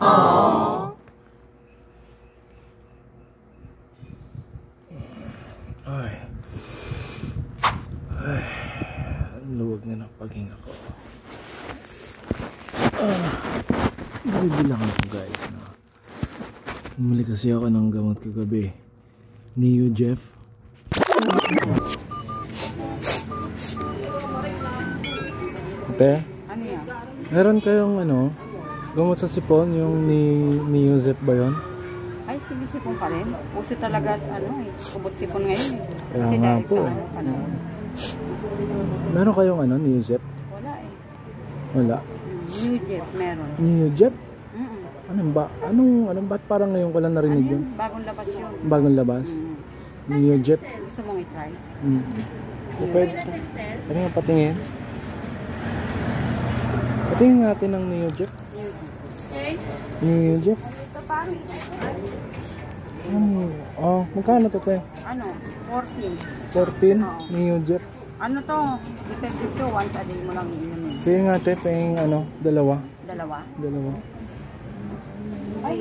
Aww. Ay. Ay. Luwag na ng paghinga ko. Bibilang ako guys. Bumili kasi ako ng gamot kagabi. Neo Jeff. Ate? Ano yan? Meron kayong gamot sa sipon, yung Neo Jeff ba yun? Ay, sinisipon pa rin. Uso talaga kubot sipon ngayon eh. Kaya nga po. Meron kayong Neo Jeff? Wala eh. Wala. Neo Jeff meron. Neo Jeff? Anong ba't parang ngayon ko lang narinig yun? Bagong labas yun. Bagong labas? Neo Jeff? Gusto mong i-try? Pwede nga patingin. Patingin natin ng Neo Jeff. Neo Jeff? Magkano to te? 14. 14? Neo Jeff? Ano to? Effective to, once a day mo lang inumin. Kaya nga te, pahing dalawa. Dalawa? Dalawa. Ay,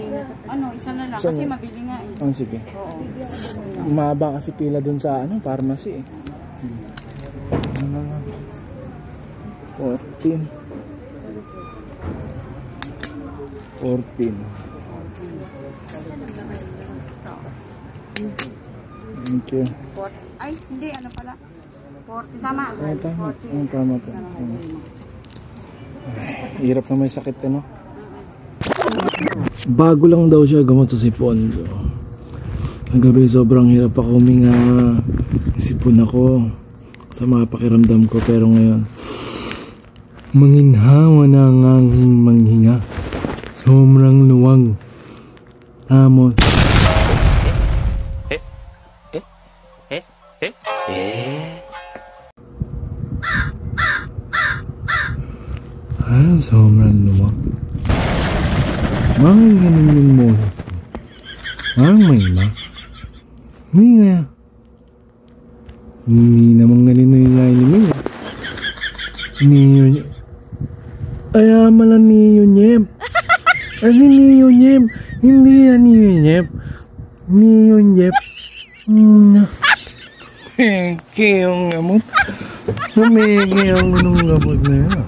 isa na lang. Isa kasi na. mabili nga eh. Sige. Oo. Mahaba kasi pila dun sa pharmacy eh. 14. 14. Thank you. Ay, hindi. Ano pala? 40. Tama. Ay, tama. Tama. Hirap na may sakit Bago lang daw siya gamot sa sipon. Kagabi sobrang hirap ako huminga. Sipon ako sa mga pakiramdam ko. Pero ngayon manginhawa na ang aking manghinga. Sobrang luwag. Tamos. Sobrang luwag. Mangin ganun yung mo. Parang may hindi nga. Hindi naman ganito yung nailimig. Niyo Jeff. Ay, malang Niyo Jeff. Ano Niyo Jeff? Hindi yan Niyo Jeff. Niyo Jeff. Peke yung gamot. Peke yung gamot na yan.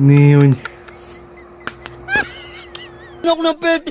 Niyo Jeff. Nok na pet!